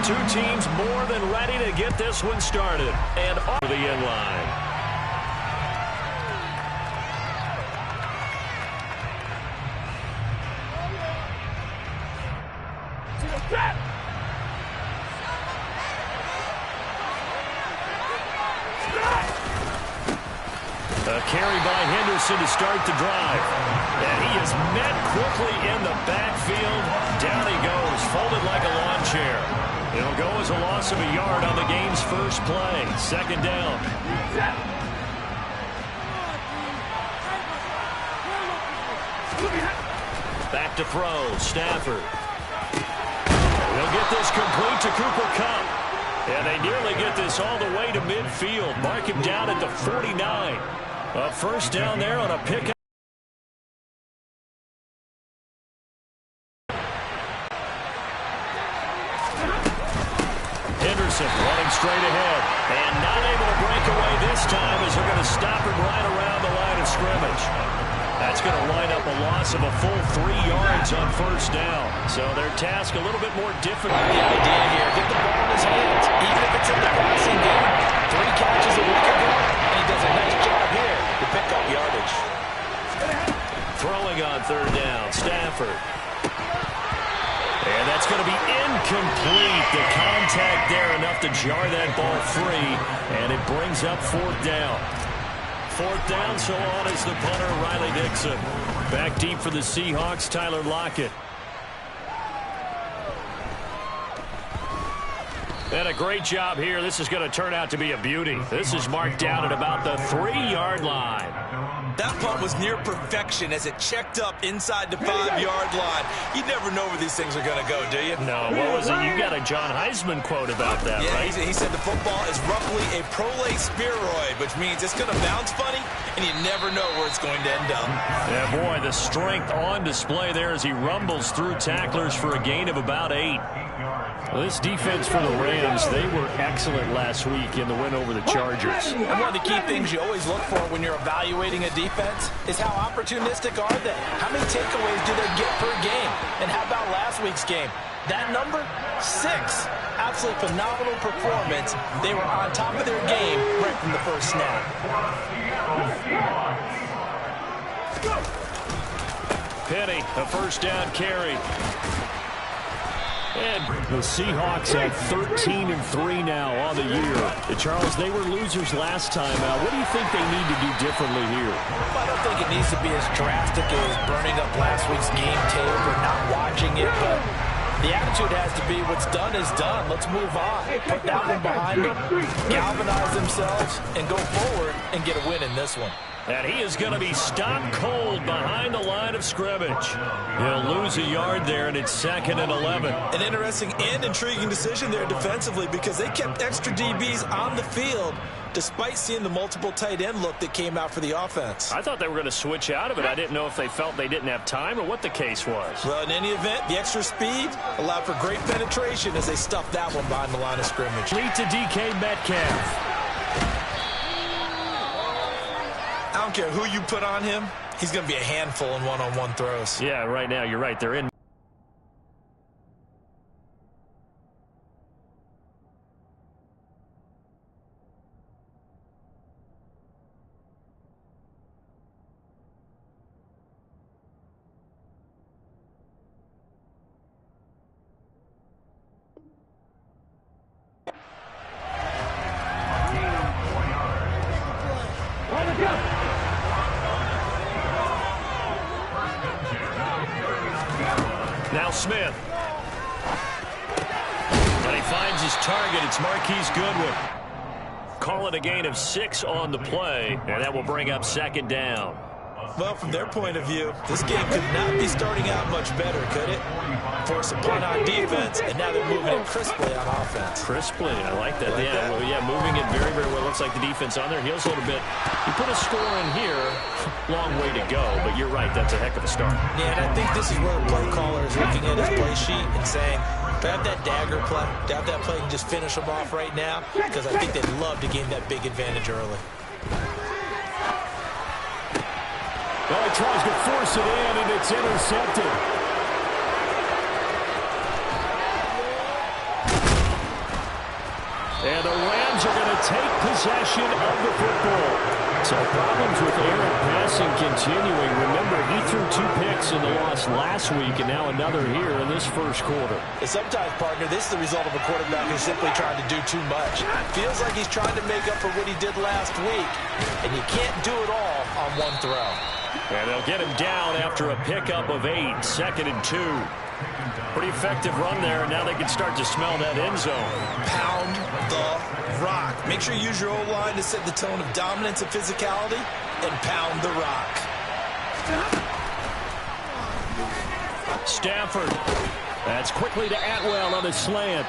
two teams more than ready to get this one started. And over the end line. A carry by Henderson to start the drive. And he is met quickly in the backfield. Down he goes, folded like a lawn chair. It'll go as a loss of a yard on the game's first play. Second down. Back to throw, Stafford. They'll get this complete to Cooper Kupp. And they nearly get this all the way to midfield. Mark him down at the 49. A first down there on a pick. Henderson running straight ahead. And not able to break away this time as they're going to stop him right around the line of scrimmage. That's going to wind up a loss of a full 3 yards on first down. So their task a little bit more difficult. The idea here, get the ball in his hands, even if it's in the passing game. 3 catches a week ago, and he does a nice job here to pick up yardage. Throwing on third down, Stafford. And that's going to be incomplete. The contact there enough to jar that ball free, and it brings up fourth down. Fourth down, so on is the punter, Riley Dixon. Back deep for the Seahawks, Tyler Lockett. And a great job here. This is going to turn out to be a beauty. This is marked down at about the 3-yard line. That punt was near perfection as it checked up inside the 5-yard line. You never know where these things are going to go, do you? No, what was it? You got a John Heisman quote about that, yeah, right? He said the football is roughly a prolate spheroid, which means it's going to bounce funny, and you never know where it's going to end up. Yeah, boy, the strength on display there as he rumbles through tacklers for a gain of about 8. Well, this defense for the Rams, they were excellent last week in the win over the Chargers. And one of the key things you always look for when you're evaluating a defense is how opportunistic are they? How many takeaways do they get per game? And how about last week's game? That number, 6. Absolutely phenomenal performance. They were on top of their game right from the first snap. Penny, a first down carry. And the Seahawks have 13-3 now on the year. Charles, they were losers last time out. What do you think they need to do differently here? I don't think it needs to be as drastic as burning up last week's game tape or not watching it, but the attitude has to be what's done is done. Let's move on. Put that one behind them, galvanize themselves, and go forward and get a win in this one. And he is going to be stopped cold behind the line of scrimmage. He'll lose a yard there, and it's 2nd and 11. An interesting and intriguing decision there defensively because they kept extra DBs on the field despite seeing the multiple tight end look that came out for the offense. I thought they were going to switch out of it. I didn't know if they felt they didn't have time or what the case was. Well, in any event, the extra speed allowed for great penetration as they stuffed that one behind the line of scrimmage. Lead to DK Metcalf. I don't care who you put on him, he's going to be a handful in one-on-one throws. Yeah, right now, you're right. They're in. Now Smith. And he finds his target. It's Marquise Goodwin. Call it a gain of 6 on the play, and that will bring up 2nd down. Well, from their point of view, this game could not be starting out much better, could it? Force a punt on defense, and now they're moving it crisply on offense. Crisply, I like that. Yeah, moving it very, very well. Looks like the defense on their heels a little bit. You put a score in here, long way to go, but you're right, that's a heck of a start. Yeah, and I think this is where the play caller is looking at his play sheet and saying, do I have that dagger play? Do I have that play and just finish them off right now? Because I think they'd love to gain that big advantage early. Well, he tries to force it in, and it's intercepted. Rams are going to take possession of the football. So problems with errant passing continuing. Remember, he threw 2 picks in the loss last week, and now another here in this first quarter. And sometimes, partner, this is the result of a quarterback who's simply trying to do too much. Feels like he's trying to make up for what he did last week, and you can't do it all on one throw. And they'll get him down after a pickup of 8, 2nd and 2. Pretty effective run there, and now they can start to smell that end zone. Pound the rock. Make sure you use your O-line to set the tone of dominance and physicality, and pound the rock. Stafford. That's quickly to Atwell on a slant.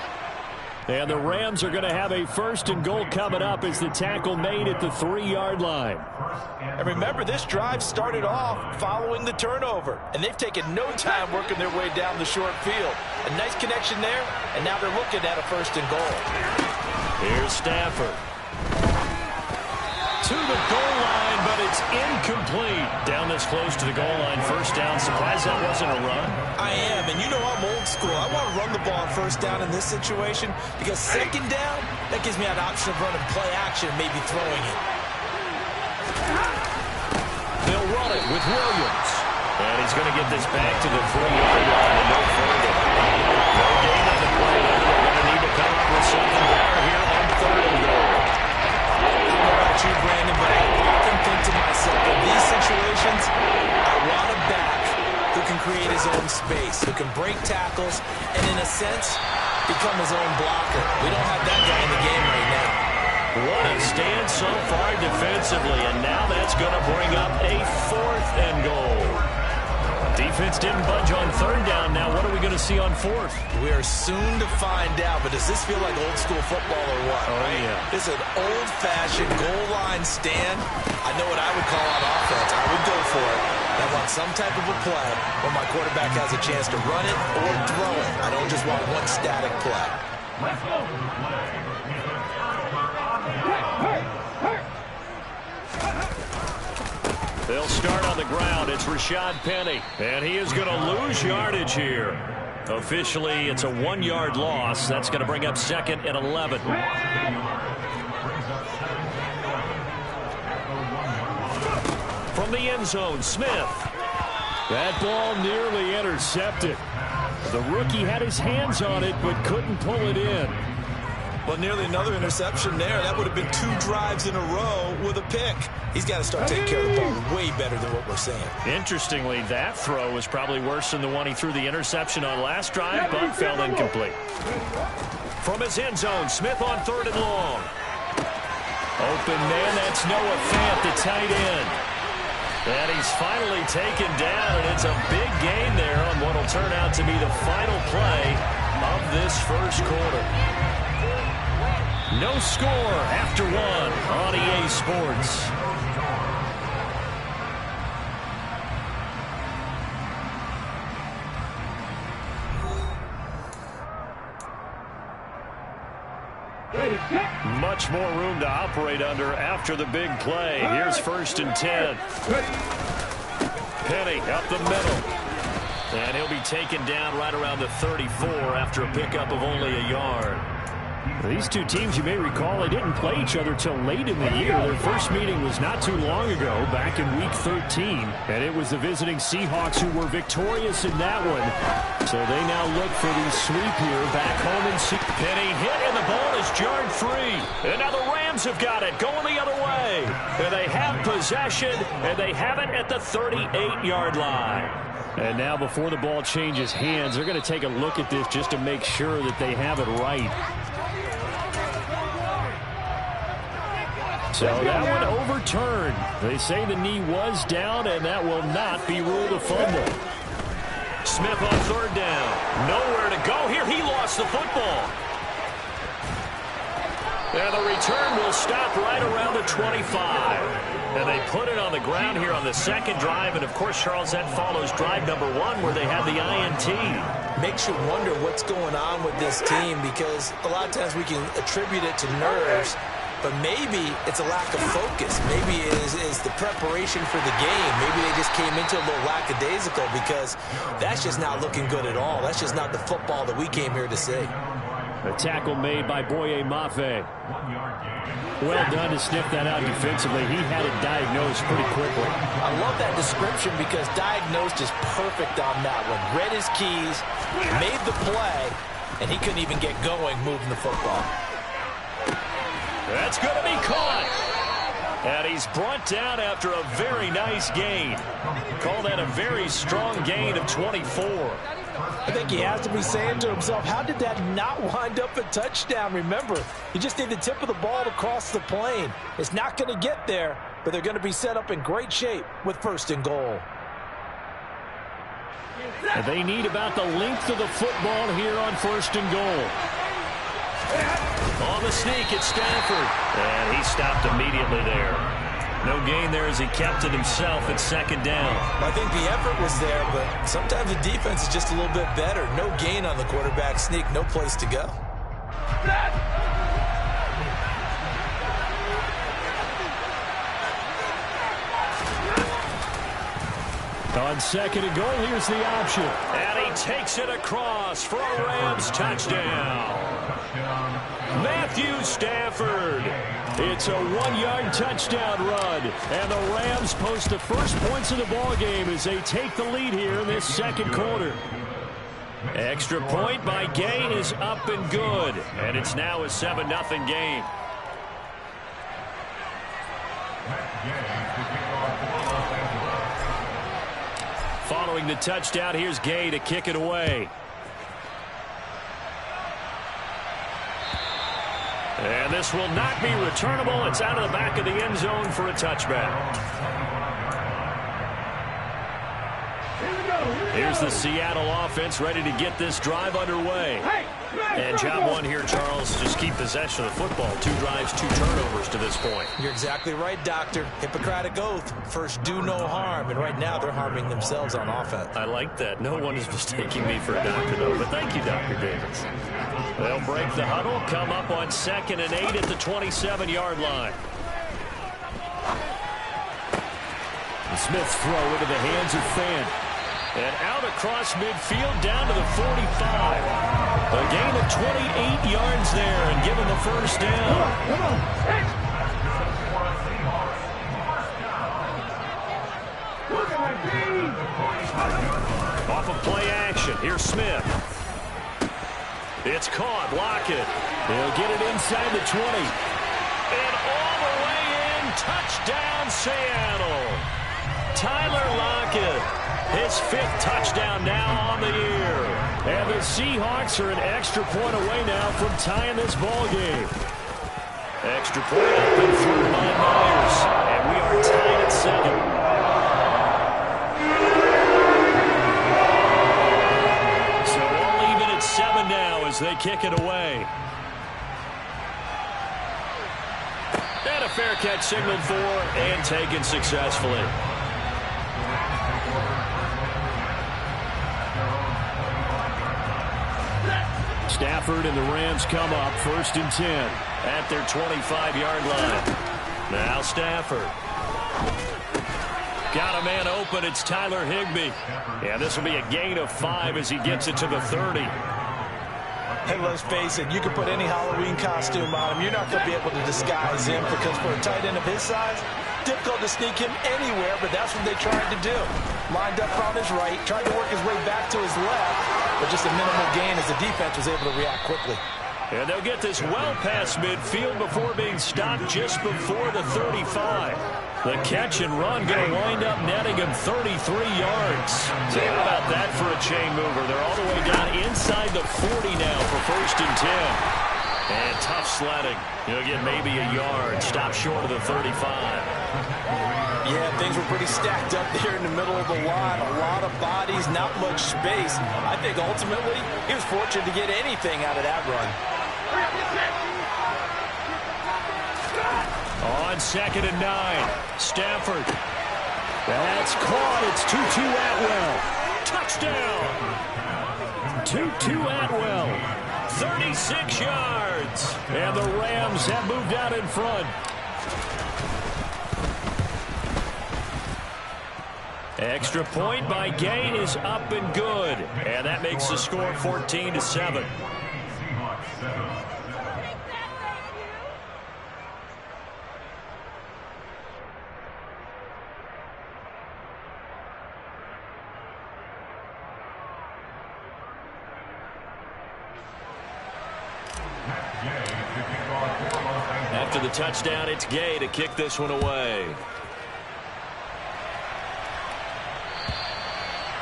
And the Rams are going to have a 1st and goal coming up as the tackle made at the 3-yard line. And remember, this drive started off following the turnover, and they've taken no time working their way down the short field. A nice connection there, and now they're looking at a 1st and goal. Here's Stafford. To the goal line, but it's incomplete. Down this close to the goal line, 1st down. Surprised that wasn't a run? I am, and you know I'm old school. I want to run the ball on 1st down in this situation because 2nd down, that gives me an option of running play action, maybe throwing it. They'll run it with Williams. And he's going to get this back to the 3-yard line and no further. No gain on the play. They're going to need to come up with something better here on 3rd and goal. You, Brandon, but I often think to myself, in these situations, I want a back who can create his own space, who can break tackles, and in a sense, become his own blocker. We don't have that guy in the game right now. What a stand so far defensively, and now that's going to bring up a 4th and goal. Defense didn't budge on 3rd down. Now what are we going to see on 4th? We are soon to find out, but does this feel like old school football or what? Oh, yeah. This is an old-fashioned goal line stand. I know what I would call on offense. I would go for it. I want some type of a play where my quarterback has a chance to run it or throw it. I don't just want one static play. Let's go. They'll start on the ground. It's Rashad Penny, and he is going to lose yardage here. Officially, it's a 1-yard loss. That's going to bring up 2nd and 11. From the end zone, Smith. That ball nearly intercepted. The rookie had his hands on it, but couldn't pull it in. Well, nearly another interception there. That would have been 2 drives in a row with a pick. He's got to start taking care of the ball way better than what we're seeing. Interestingly, that throw was probably worse than the one he threw the interception on last drive, but fell incomplete. From his end zone, Smith on 3rd and long. Open man, that's Noah Fant, the tight end. And he's finally taken down, and it's a big gain there on what will turn out to be the final play of this first quarter. No score after 1 on EA Sports. Much more room to operate under after the big play. Here's 1st and 10. Penny up the middle. And he'll be taken down right around the 34 after a pickup of only a yard. These two teams, you may recall, they didn't play each other till late in the year. Their first meeting was not too long ago, back in Week 13. And it was the visiting Seahawks who were victorious in that one. So they now look for the sweep here back home in Penny hit, and the ball is jarred free. And now the Rams have got it, going the other way. And they have possession, and they have it at the 38-yard line. And now before the ball changes hands, they're going to take a look at this just to make sure that they have it right. So that one overturned. They say the knee was down, and that will not be ruled a fumble. Smith on 3rd down. Nowhere to go here. He lost the football. And the return will stop right around the 25. And they put it on the ground here on the 2nd drive. And, of course, Charles, that follows drive number 1 where they had the INT. Makes you wonder what's going on with this team because a lot of times we can attribute it to nerves. But maybe it's a lack of focus. Maybe it is the preparation for the game. Maybe they just came into a little lackadaisical because that's just not looking good at all. That's just not the football that we came here to see. A tackle made by Boye Mafe. Well done to sniff that out defensively. He had it diagnosed pretty quickly. I love that description because diagnosed is perfect on that one. Read his keys, made the play, and he couldn't even get going moving the football. That's going to be caught. And he's brought down after a very nice gain. Call that a very strong gain of 24. I think he has to be saying to himself, how did that not wind up a touchdown? Remember, you just need the tip of the ball to cross the plane. It's not going to get there, but they're going to be set up in great shape with 1st and goal. And they need about the length of the football here on 1st and goal. On the sneak, it's Stafford. And he stopped immediately there. No gain there as he kept it himself at 2nd down. I think the effort was there, but sometimes the defense is just a little bit better. No gain on the quarterback sneak, no place to go. On 2nd and goal, here's the option. And he takes it across for a Rams touchdown. Matthew Stafford. It's a 1-yard touchdown run. And the Rams post the first points of the ballgame as they take the lead here in this 2nd quarter. Extra point by Gain is up and good. And it's now a 7-0 game. Following the touchdown, here's Gay to kick it away. And this will not be returnable. It's out of the back of the end zone for a touchback. Here's the Seattle offense ready to get this drive underway. And job one here, Charles, just keep possession of the football. 2 drives, 2 turnovers to this point. You're exactly right, Doctor. Hippocratic oath. First, do no harm. And right now, they're harming themselves on offense. I like that. No one is mistaking me for a doctor, though. But thank you, Dr. Davis. They'll break the huddle, come up on 2nd and 8 at the 27-yard line. The Smith's throw into the hands of Fan. And out across midfield down to the 45. A gain of 28 yards there and given the first down. Off of play action. Here's Smith. It's caught. Lockett. He'll get it inside the 20. And all the way in. Touchdown, Seattle. Tyler Lockett. His 5th touchdown now on the year. And the Seahawks are an extra point away now from tying this ball game. Extra point up and through by Myers. And we are tied at 7. So all even at 7 now as they kick it away. And a fair catch signaled for and taken successfully. Stafford and the Rams come up 1st and 10 at their 25-yard line. Now Stafford. Got a man open. It's Tyler Higbee. Yeah, this will be a gain of 5 as he gets it to the 30. Hey, let's face it, you can put any Halloween costume on him. You're not going to be able to disguise him because for a tight end of his size, difficult to sneak him anywhere, but that's what they tried to do. Lined up on his right, tried to work his way back to his left, but just a minimal gain as the defense was able to react quickly. And they'll get this well past midfield before being stopped just before the 35. The catch and run going to wind up netting him 33 yards. So how about that for a chain mover? They're all the way down inside the 40 now for 1st and 10. And tough sledding. He'll get maybe a yard. Stop short of the 35. Yeah, things were pretty stacked up there in the middle of the line. A lot of bodies, not much space. I think ultimately he was fortunate to get anything out of that run. On 2nd and 9, Stafford. That's caught. It's Tutu Atwell. Touchdown. Tutu Atwell. 36 yards. And the Rams have moved out in front. Extra point by Gain is up and good. And that makes the score 14-7. After the touchdown, it's Gay to kick this one away.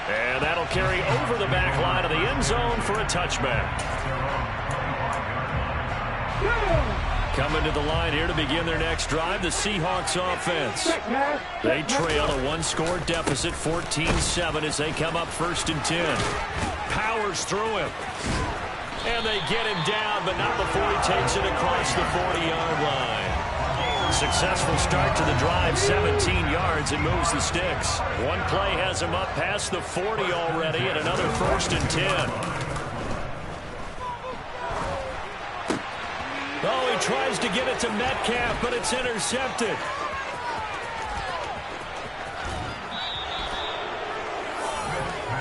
And that'll carry over the back line of the end zone for a touchback. Coming to the line here to begin their next drive, the Seahawks offense. They trail a one-score deficit, 14-7, as they come up 1st and 10. Powers through him. And they get him down, but not before he takes it across the 40-yard line. Successful start to the drive, 17 yards, and moves the sticks. One play has him up past the 40 already, and another 1st and 10. Oh, he tries to get it to Metcalf, but it's intercepted.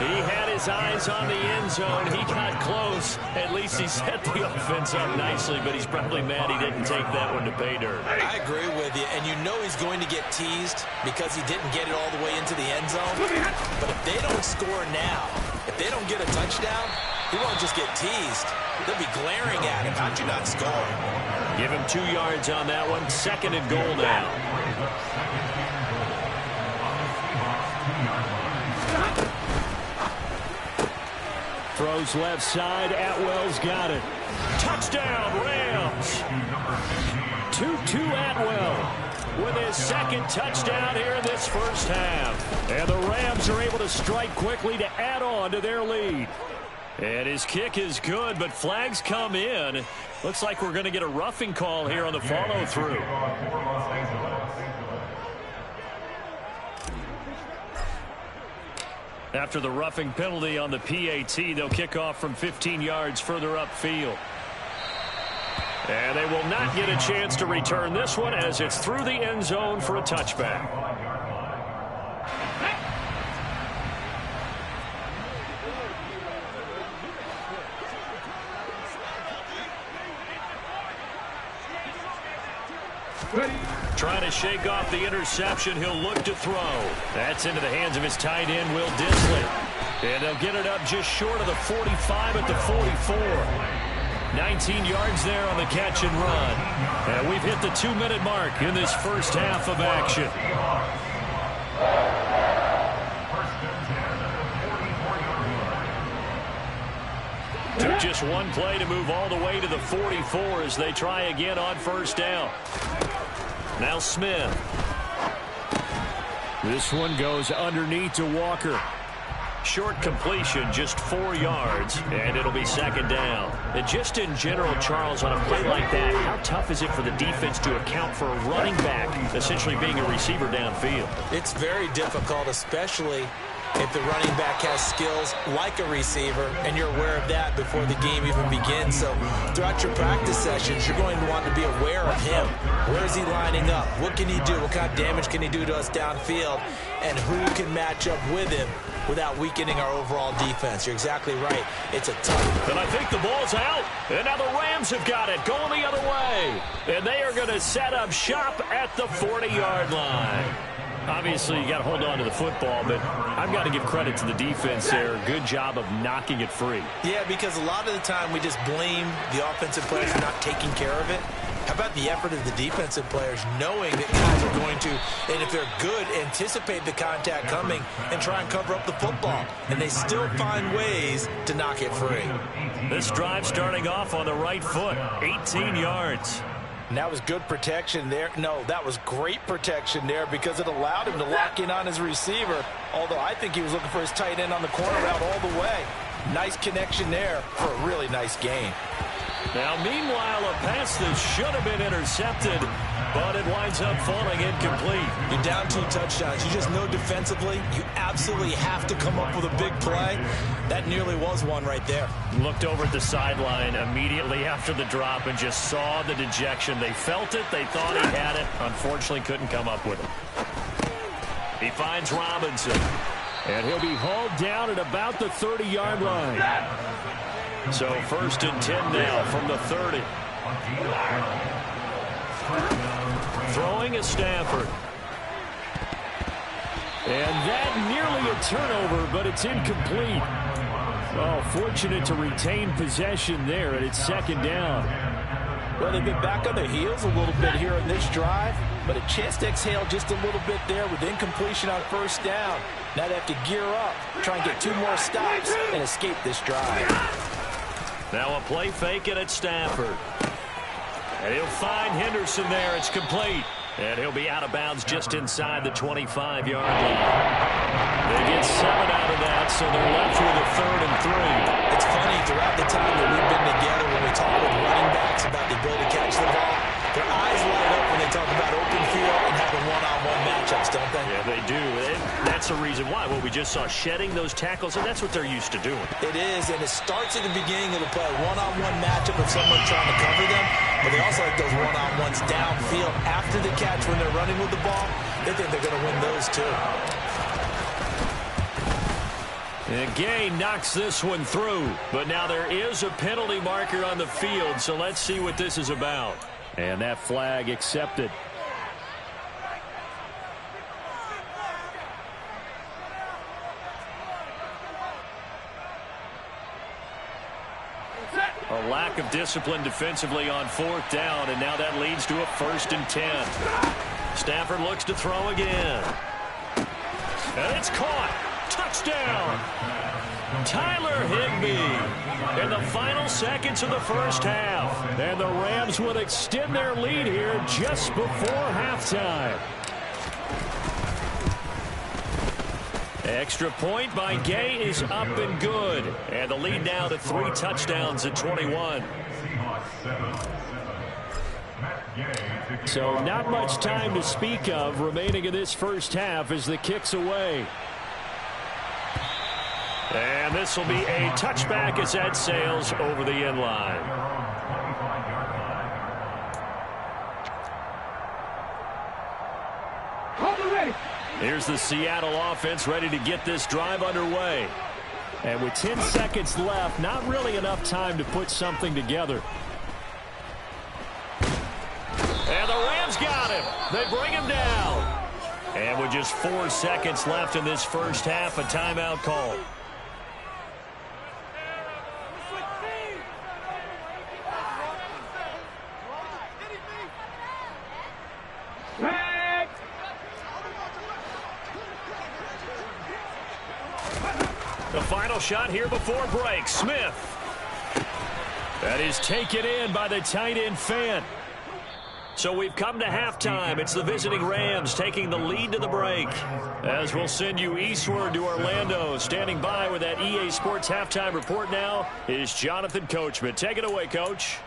He had his eyes on the end zone. He got close. At least he set the offense up nicely, but he's probably mad he didn't take that one to pay dirt. I agree with you, and you know he's going to get teased because he didn't get it all the way into the end zone. But if they don't score now, if they don't get a touchdown, he won't just get teased. They'll be glaring at him. How'd you not score? Give him 2 yards on that one. 2nd and goal now. Throws left side. Atwell's got it. Touchdown, Rams. 2-2 Atwell with his 2nd touchdown here in this first half. And the Rams are able to strike quickly to add on to their lead. And his kick is good, but flags come in. Looks like we're going to get a roughing call here on the follow-through. After the roughing penalty on the PAT, they'll kick off from 15 yards further upfield. And they will not get a chance to return this one as it's through the end zone for a touchback. Trying to shake off the interception. He'll look to throw. That's into the hands of his tight end, Will Dissly. And they'll get it up just short of the 45 at the 44. 19 yards there on the catch and run. And we've hit the 2-minute mark in this first half of action. Took just one play to move all the way to the 44 as they try again on 1st down. Now Smith. This one goes underneath to Walker. Short completion, just 4 yards, and it'll be 2nd down. And just in general, Charles, on a play like that, how tough is it for the defense to account for a running back essentially being a receiver downfield? It's very difficult, especially if the running back has skills like a receiver, and you're aware of that before the game even begins. So throughout your practice sessions, you're going to want to be aware of him. Where is he lining up? What can he do? What kind of damage can he do to us downfield? And who can match up with him without weakening our overall defense? You're exactly right. It's a tough. And I think the ball's out. And now the Rams have got it, going the other way. And they are going to set up shop at the 40-yard line. Obviously, you got to hold on to the football, but I've got to give credit to the defense there. Good job of knocking it free. Yeah, because a lot of the time we just blame the offensive players for not taking care of it. How about the effort of the defensive players knowing that guys are going to, and if they're good, anticipate the contact coming and try and cover up the football. And they still find ways to knock it free. This drive starting off on the right foot, 18 yards. And that was good protection there. No, that was great protection there because it allowed him to lock in on his receiver. Although I think he was looking for his tight end on the corner route all the way. Nice connection there for a really nice gain. Now, meanwhile, a pass that should have been intercepted, but it winds up falling incomplete. You're down 2 touchdowns. You just know defensively you absolutely have to come up with a big play. That nearly was one right there. Looked over at the sideline immediately after the drop and just saw the dejection. They felt it. They thought he had it. Unfortunately, couldn't come up with it. He finds Robinson. And he'll be hauled down at about the 30-yard line. So 1st and 10 now from the 30. Throwing is Stafford. And that nearly a turnover, but it's incomplete. Oh, fortunate to retain possession there, and it's 2nd down. Well, they've been back on their heels a little bit here in this drive, but a chance to exhale just a little bit there with incompletion on 1st down. Now they have to gear up, try and get 2 more stops, and escape this drive. Now a play fake, and it's Stafford. And he'll find Henderson there. It's complete. And he'll be out of bounds just inside the 25-yard line. They get 7 out of that, so they're left with a 3rd and 3. It's funny, throughout the time that we've been together, when we talk with running backs about the ability to catch the ball, their eyes light up when they talk about open field and having one-on-one matchups, don't they? Yeah, they do. And that's the reason why. Well, we just saw shedding those tackles, and that's what they're used to doing. It is, and it starts at the beginning of the play. One-on-one matchup with someone trying to cover them, but they also like those one-on-ones downfield after the catch when they're running with the ball. They think they're going to win those too. And Gay knocks this one through, but now there is a penalty marker on the field, so let's see what this is about. And that flag accepted. A lack of discipline defensively on 4th down, and now that leads to a 1st and 10. Stafford looks to throw again. And it's caught. Touchdown. Tyler Higbee in the final seconds of the 1st half. And the Rams would extend their lead here just before halftime. Extra point by Gay is up and good. And the lead now to 3 touchdowns at 21. So not much time to speak of remaining in this 1st half as the kick's away. And this will be a touchback as that sails over the end line. Here's the Seattle offense ready to get this drive underway. And with 10 seconds left, not really enough time to put something together. And the Rams got him. They bring him down. And with just 4 seconds left in this 1st half, a timeout call. The final shot here before break. Smith. That is taken in by the tight end Fant. So we've come to halftime. It's the visiting Rams taking the lead to the break. As we'll send you eastward to Orlando. Standing by with that EA Sports halftime report now is Jonathan Coachman. Take it away, Coach.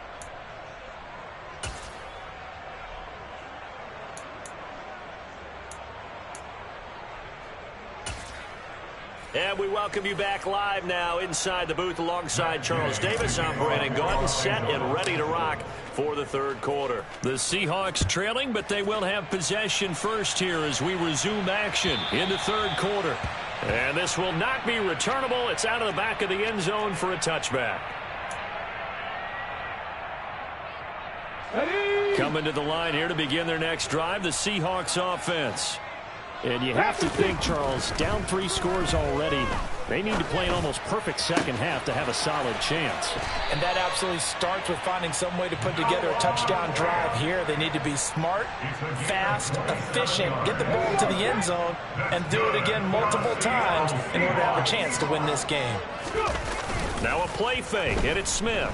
And we welcome you back live now inside the booth alongside Charles Davis. I'm Brandon Gaudin, set and ready to rock for the 3rd quarter. The Seahawks trailing, but they will have possession first here as we resume action in the 3rd quarter. And this will not be returnable. It's out of the back of the end zone for a touchback. Coming to the line here to begin their next drive, the Seahawks offense. And you have to think, Charles, down 3 scores already. They need to play an almost perfect 2nd half to have a solid chance. And that absolutely starts with finding some way to put together a touchdown drive here. They need to be smart, fast, efficient, get the ball to the end zone, and do it again multiple times in order to have a chance to win this game. Now a play fake, and it's Smith.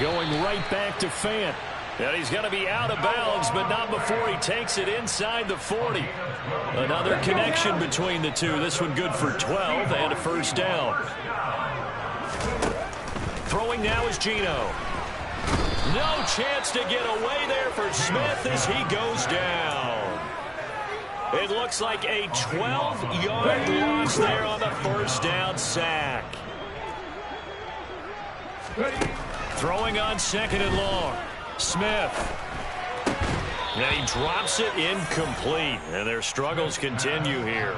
Going right back to Fant. And he's going to be out of bounds, but not before he takes it inside the 40. Another connection between the two. This one good for 12 and a 1st down. Throwing now is Geno. No chance to get away there for Smith as he goes down. It looks like a 12-yard loss there on the 1st down sack. Throwing on 2nd and long. Smith. And he drops it incomplete. And their struggles continue here.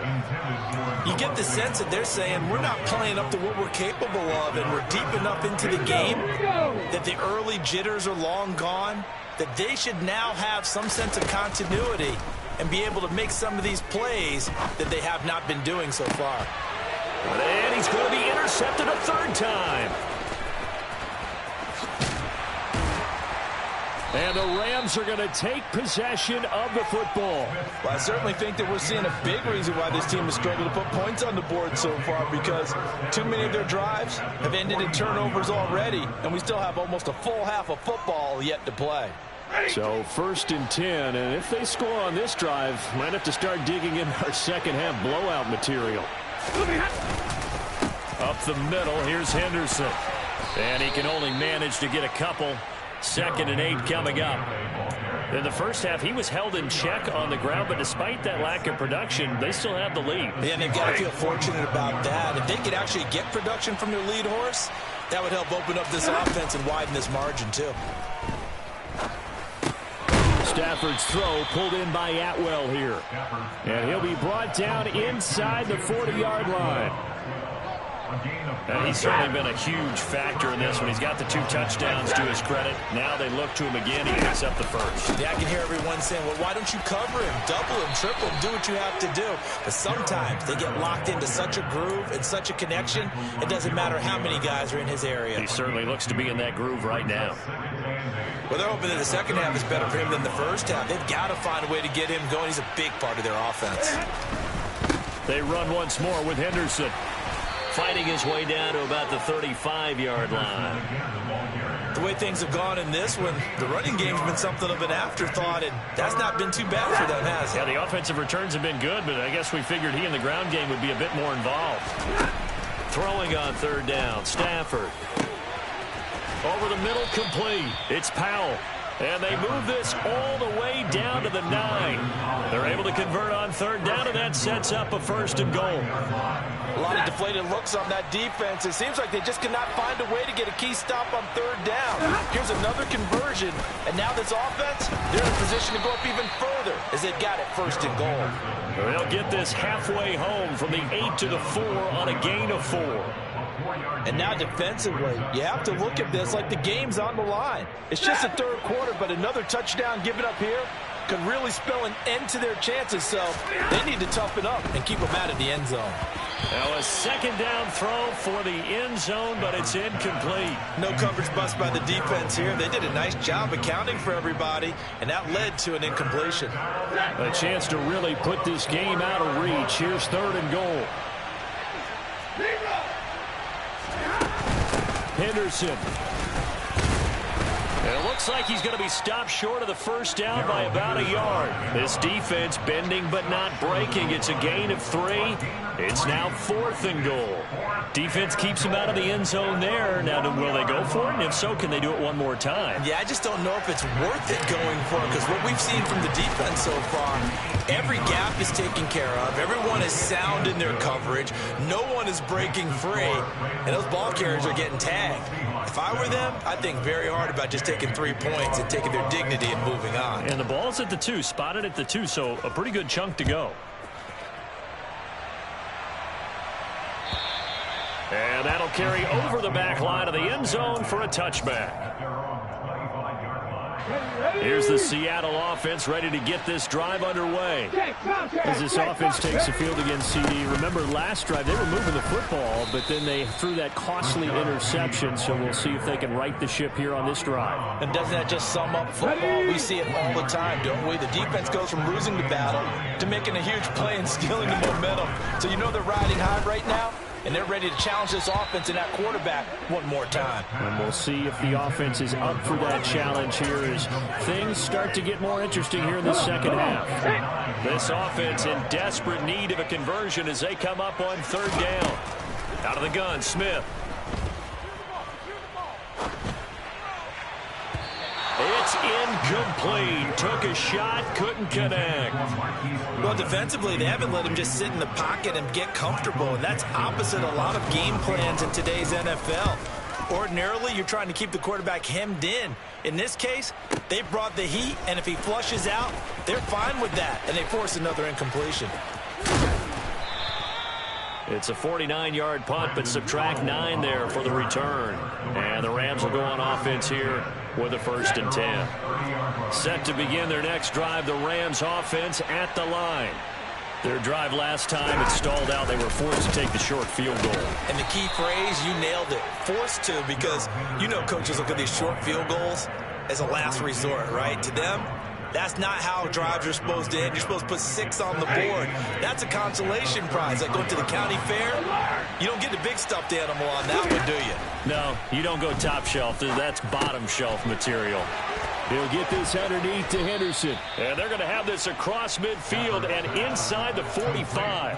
You get the sense that they're saying we're not playing up to what we're capable of, and we're deep enough into the game that the early jitters are long gone, that they should now have some sense of continuity and be able to make some of these plays that they have not been doing so far. And he's going to be intercepted a third time. And the Rams are going to take possession of the football. Well, I certainly think that we're seeing a big reason why this team has struggled to put points on the board so far, because too many of their drives have ended in turnovers already, and we still have almost a full half of football yet to play. So 1st and 10, and if they score on this drive, might have to start digging in our second half blowout material. Up the middle, here's Henderson. And he can only manage to get a couple. 2nd and 8 coming up. In the first half, he was held in check on the ground, but despite that lack of production, they still have the lead. Yeah, and they've got to feel fortunate about that. If they could actually get production from their lead horse, that would help open up this offense and widen this margin too. Stafford's throw pulled in by Atwell here. And he'll be brought down inside the 40-yard line. And he's certainly been a huge factor in this one. He's got the 2 touchdowns to his credit. Now they look to him again. He picks up the first. Yeah, I can hear everyone saying, well, why don't you cover him, double him, triple him, do what you have to do. But sometimes they get locked into such a groove and such a connection, it doesn't matter how many guys are in his area. He certainly looks to be in that groove right now. Well, they're hoping that the second half is better for him than the first half. They've got to find a way to get him going. He's a big part of their offense. They run once more with Henderson. Fighting his way down to about the 35-yard line. The way things have gone in this one, the running game's been something of an afterthought, and that's not been too bad for them, has it? Yeah, the offensive returns have been good, but I guess we figured he in the ground game would be a bit more involved. Throwing on 3rd down, Stafford. Over the middle, complete. It's Powell. And they move this all the way down to the 9. They're able to convert on 3rd down, and that sets up a 1st and goal. A lot of deflated looks on that defense. It seems like they just cannot find a way to get a key stop on 3rd down. Here's another conversion, and now this offense, they're in a position to go up even further as they've got it 1st and goal. They'll get this halfway home from the 8 to the 4 on a gain of 4. And now defensively, you have to look at this like the game's on the line. It's just the 3rd quarter, but another touchdown given up here could really spell an end to their chances, so they need to toughen up and keep them out of the end zone. Now a 2nd down throw for the end zone, but it's incomplete. No coverage bust by the defense here. They did a nice job accounting for everybody, and that led to an incompletion. A chance to really put this game out of reach. Here's 3rd and goal. Henderson. And it looks like he's going to be stopped short of the 1st down by about a yard. This defense bending but not breaking. It's a gain of 3. It's now 4th and goal. Defense keeps him out of the end zone there. Now, will they go for it? And if so, can they do it one more time? Yeah, I just don't know if it's worth it going for it, because what we've seen from the defense so far, every gap is taken care of. Everyone is sound in their coverage. No one is breaking free, and those ball carriers are getting tagged. If I were them, I'd think very hard about just taking 3 points and taking their dignity and moving on. And the ball's at the 2, spotted at the 2, so a pretty good chunk to go. And that'll carry over the back line of the end zone for a touchback. Here's the Seattle offense ready to get this drive underway. As this offense takes the field against CD. Remember last drive they were moving the football, but then they threw that costly interception, so we'll see if they can right the ship here on this drive. And doesn't that just sum up football? We see it all the time, don't we? The defense goes from losing the battle to making a huge play and stealing the momentum. So you know they're riding high right now, and they're ready to challenge this offense and that quarterback one more time. And we'll see if the offense is up for that challenge here as things start to get more interesting here in the second half. This offense in desperate need of a conversion as they come up on 3rd down. Out of the gun, Smith. It's incomplete. Took a shot, couldn't connect. Well, defensively, they haven't let him just sit in the pocket and get comfortable, and that's opposite a lot of game plans in today's NFL. Ordinarily, you're trying to keep the quarterback hemmed in. In this case, they brought the heat, and if he flushes out, they're fine with that, and they force another incompletion. It's a 49-yard punt, but subtract 9 there for the return. And the Rams will go on offense here with a 1st and 10. Set to begin their next drive, the Rams offense at the line. Their drive last time, it stalled out. They were forced to take the short field goal. And the key phrase, you nailed it, forced to, because you know coaches look at these short field goals as a last resort, right? To them, that's not how drives are supposed to end. You're supposed to put 6 on the board. That's a consolation prize. Like going to the county fair, you don't get the big stuffed animal on that one, do you? No, you don't go top shelf. That's bottom shelf material. He'll get this underneath to Henderson. And they're going to have this across midfield and inside the 45.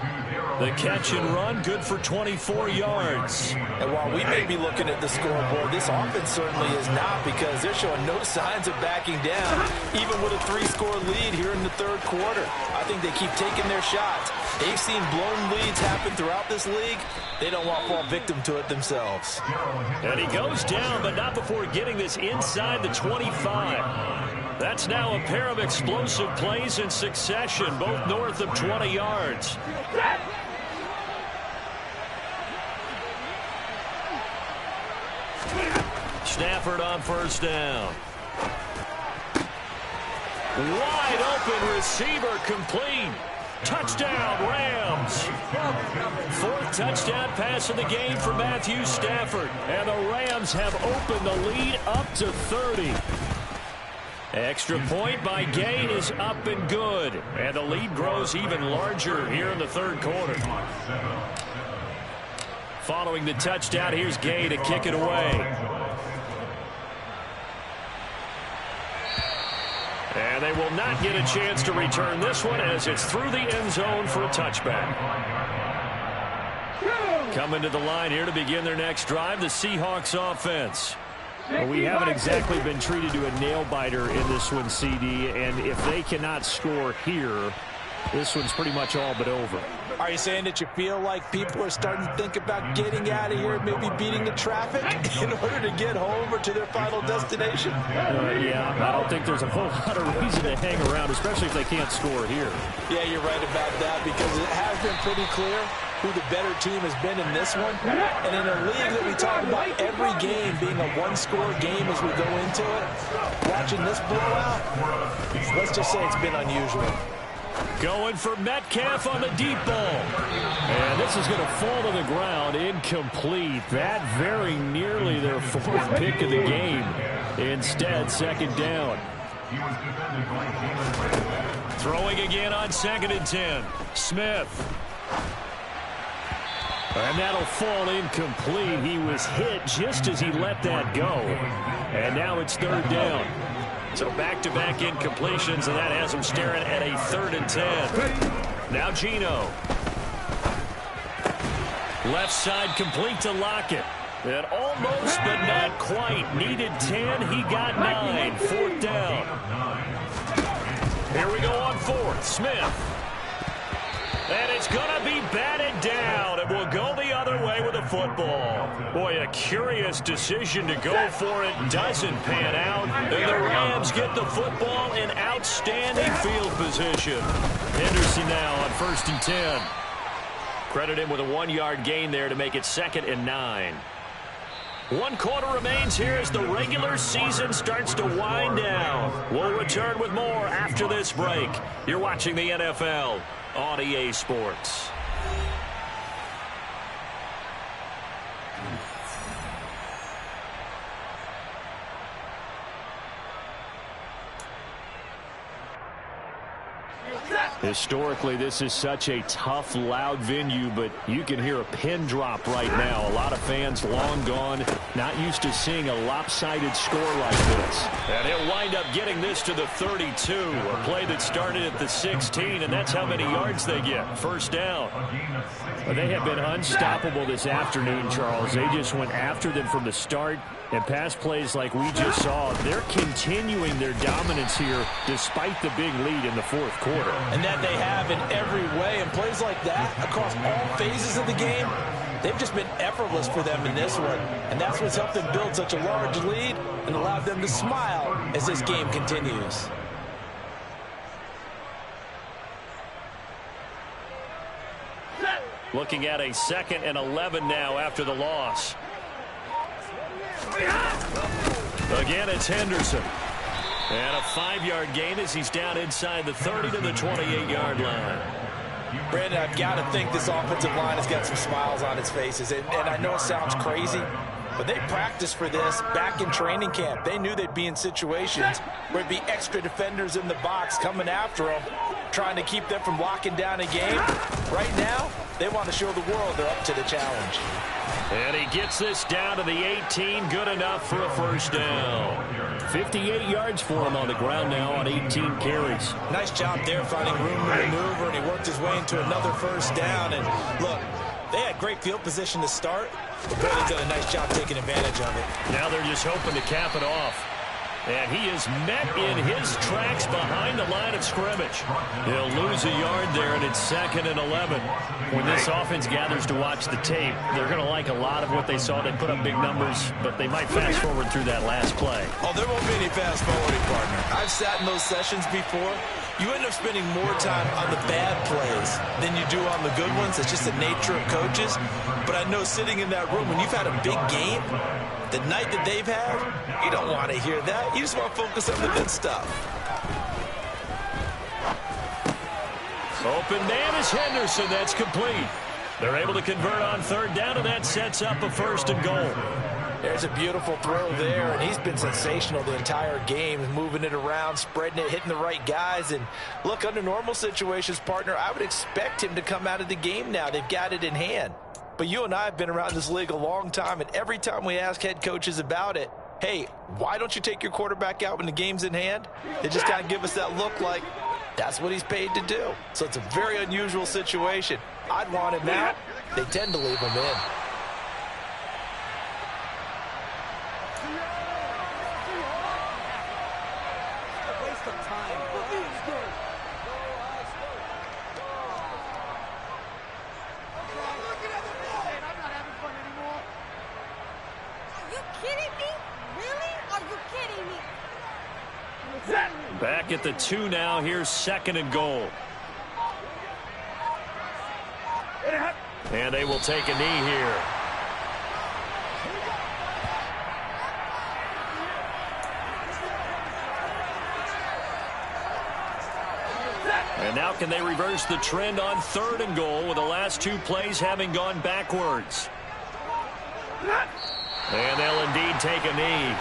The catch and run, good for 24 yards. And while we may be looking at the scoreboard, this offense certainly is not, because they're showing no signs of backing down, even with a 3-score lead here in the 3rd quarter. I think they keep taking their shots. They've seen blown leads happen throughout this league. They don't want to fall victim to it themselves. And he goes down, but not before getting this inside the 25. That's now a pair of explosive plays in succession, both north of 20 yards. Stafford on 1st down. Wide open receiver, complete. Touchdown, Rams. 4th touchdown pass of the game for Matthew Stafford. And the Rams have opened the lead up to 30. Extra point by Gay is up and good. And the lead grows even larger here in the 3rd quarter. Following the touchdown, here's Gay to kick it away. And they will not get a chance to return this one as it's through the end zone for a touchback. Coming to the line here to begin their next drive, the Seahawks offense. Well, we haven't exactly been treated to a nail-biter in this one, CD, and if they cannot score here, this one's pretty much all but over. Are you saying that you feel like people are starting to think about getting out of here, maybe beating the traffic in order to get home or to their final destination? Yeah, I don't think there's a whole lot of reason to hang around, especially if they can't score here. Yeah, you're right about that, because it has been pretty clear who the better team has been in this one. And in a league that we talk about every game being a 1-score game as we go into it, watching this blowout, let's just say it's been unusual. Going for Metcalf on the deep ball. And this is going to fall to the ground, incomplete. That very nearly their 4th pick of the game. Instead, 2nd down. Throwing again on 2nd and 10. Smith. And that'll fall incomplete. He was hit just as he let that go. And now it's 3rd down. So back-to-back incompletions, and that has him staring at a 3rd and 10. Now Geno. Left side complete to Lockett. And almost, but not quite. Needed 10, he got 9. 4th down. Here we go on 4th. Smith. And it's going to be batted down. It will go the other way with the football. Boy, a curious decision to go for it. Doesn't pan out. And the Rams get the football in outstanding field position. Henderson now on 1st and 10. Credit him with a 1-yard gain there to make it 2nd and 9. 1 quarter remains here as the regular season starts to wind down. We'll return with more after this break. You're watching the NFL on EA Sports. Historically, this is such a tough, loud venue, but you can hear a pin drop right now. A lot of fans long gone, not used to seeing a lopsided score like this. And he'll wind up getting this to the 32, a play that started at the 16, and that's how many yards they get. 1st down. They have been unstoppable this afternoon, Charles. They just went after them from the start. And pass plays like we just saw, they're continuing their dominance here despite the big lead in the 4th quarter. And that they have in every way. And plays like that across all phases of the game, they've just been effortless for them in this one. And that's what's helped them build such a large lead and allowed them to smile as this game continues. Looking at a 2nd and 11 now after the loss. Again, it's Henderson. And a 5-yard gain as he's down inside the 30 to the 28-yard line. Brandon, I've got to think this offensive line has got some smiles on its faces. And I know it sounds crazy, but they practiced for this back in training camp. They knew they'd be in situations where it'd be extra defenders in the box coming after them, trying to keep them from locking down a game. Right now, they want to show the world they're up to the challenge. And he gets this down to the 18. Good enough for a first down. 58 yards for him on the ground now on 18 carries. Nice job there finding room to maneuver, and he worked his way into another first down. And look, they had great field position to start, but Bailey's done a nice job taking advantage of it. Now they're just hoping to cap it off. And he is met in his tracks behind the line of scrimmage. He'll lose a yard there, and it's 2nd and 11. When this offense gathers to watch the tape, they're going to like a lot of what they saw. They put up big numbers, but they might fast forward through that last play. Oh, there won't be any fast forwarding, partner. I've sat in those sessions before. You end up spending more time on the bad plays than you do on the good ones. It's just the nature of coaches. But I know sitting in that room, when you've had a big game, the night that they've had, you don't want to hear that. You just want to focus on the good stuff. Open man is Henderson. That's complete. They're able to convert on 3rd down, and that sets up a 1st and goal. There's a beautiful throw there, and he's been sensational the entire game, moving it around, spreading it, hitting the right guys. And look, under normal situations, partner, I would expect him to come out of the game now. They've got it in hand. But you and I have been around this league a long time, and every time we ask head coaches about it, hey, why don't you take your quarterback out when the game's in hand? They just kind of give us that look like that's what he's paid to do. So it's a very unusual situation. I'd want him out. They tend to leave him in. Back at the 2 now. Here's 2nd and goal. And they will take a knee here. And now can they reverse the trend on 3rd and goal with the last 2 plays having gone backwards? And they'll indeed take a knee.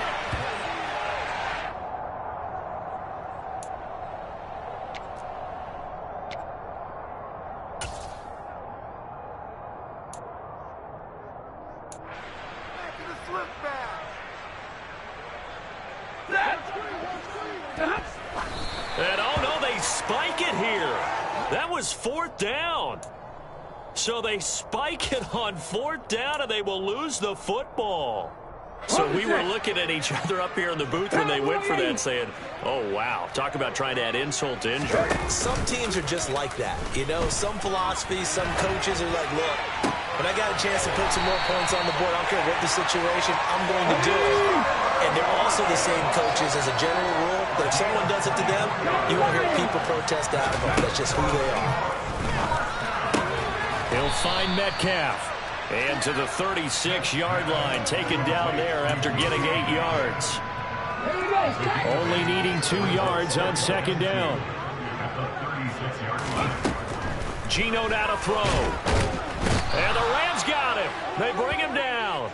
And oh no, they spike it here. That was 4th down. So they spike it on 4th down, and they will lose the football. So we were looking at each other up here in the booth when they went for that, saying, oh, wow, talk about trying to add insult to injury. Some teams are just like that. You know, some philosophies, some coaches are like, look, when I got a chance to put some more points on the board, I don't care what the situation, I'm going to do it. And they're also the same coaches as a general rule, but if someone does it to them, you won't hear people protest out of them. That's just who they are. He'll find Metcalf. And to the 36-yard line, taken down there after getting 8 yards. Only needing 2 yards on 2nd down. Geno now to throw. And the Rams got him. They bring him down.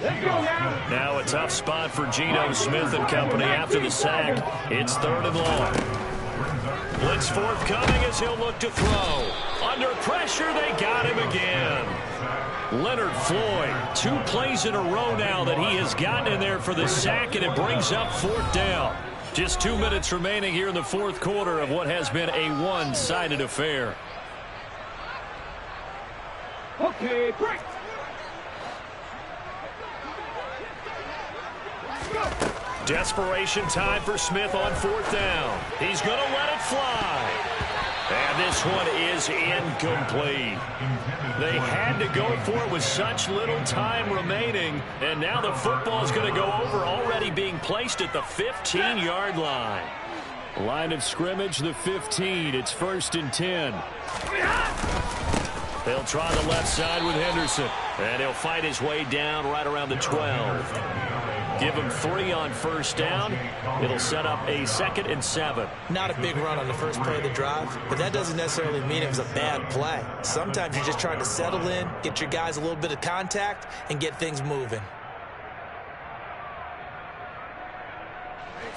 Now a tough spot for Geno Smith and company after the sack. It's 3rd and long. Blitz forthcoming as he'll look to throw. Under pressure, they got him again. Leonard Floyd, 2 plays in a row now that he has gotten in there for the sack, and it brings up 4th down. Just 2 minutes remaining here in the 4th quarter of what has been a one-sided affair. Okay, break. Desperation time for Smith on 4th down. He's going to let it fly. And this one is incomplete. They had to go for it with such little time remaining, and now the football is going to go over, already being placed at the 15-yard line. Line of scrimmage, the 15. It's 1st and 10. They'll try the left side with Henderson, and he'll fight his way down right around the 12. Give him 3 on 1st down. It'll set up a 2nd and 7. Not a big run on the first play of the drive, but that doesn't necessarily mean it was a bad play. Sometimes you're just trying to settle in, get your guys a little bit of contact, and get things moving.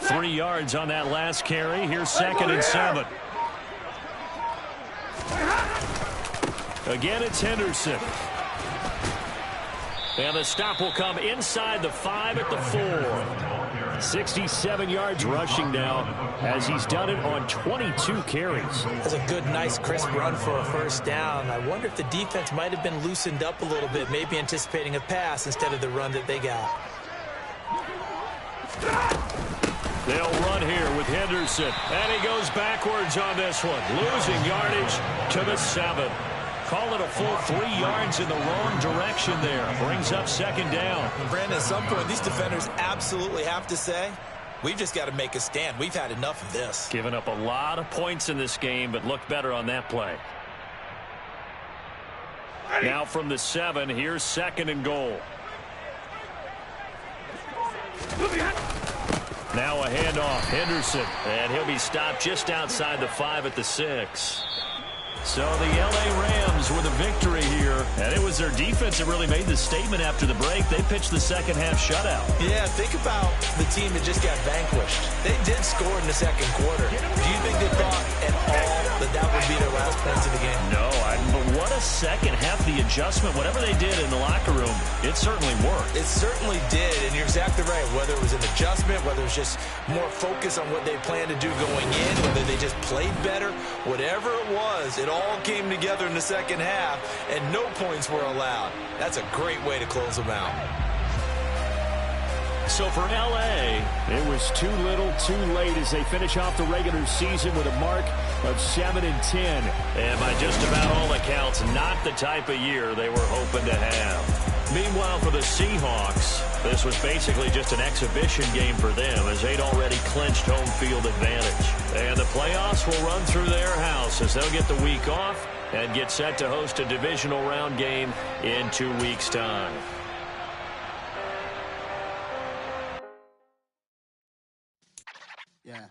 3 yards on that last carry. Here's 2nd and 7. Again, it's Henderson. And the stop will come inside the 5 at the 4. 67 yards rushing now as he's done it on 22 carries. That's a good, nice, crisp run for a 1st down. I wonder if the defense might have been loosened up a little bit, maybe anticipating a pass instead of the run that they got. They'll run here with Henderson, and he goes backwards on this one, losing yardage to the 7. Call it a full 3 yards in the wrong direction there. Brings up 2nd down. Brandon, at some point, these defenders absolutely have to say, we've just got to make a stand. We've had enough of this. Giving up a lot of points in this game, but looked better on that play. Now from the 7, here's 2nd and goal. Now a handoff, Henderson, and he'll be stopped just outside the 5 at the 6. So the L.A. Rams with a victory here, and it was their defense that really made the statement after the break. They pitched the second-half shutout. Yeah, think about the team that just got vanquished. They did score in the 2nd quarter. Do you think they thought at all that that would be their last points of the game? No, but what a second half, the adjustment, whatever they did in the locker room, it certainly worked. It certainly did, and you're exactly right. Whether it was an adjustment, whether it was just more focus on what they planned to do going in, whether they just played better, whatever it was, it all came together in the 2nd half, and no points were allowed. That's a great way to close them out. So for L.A., it was too little, too late as they finish off the regular season with a mark of 7-10. And by just about all accounts, not the type of year they were hoping to have. Meanwhile, for the Seahawks, this was basically just an exhibition game for them as they'd already clinched home field advantage. And the playoffs will run through their house as they'll get the week off and get set to host a divisional round game in 2 weeks' time. Yeah.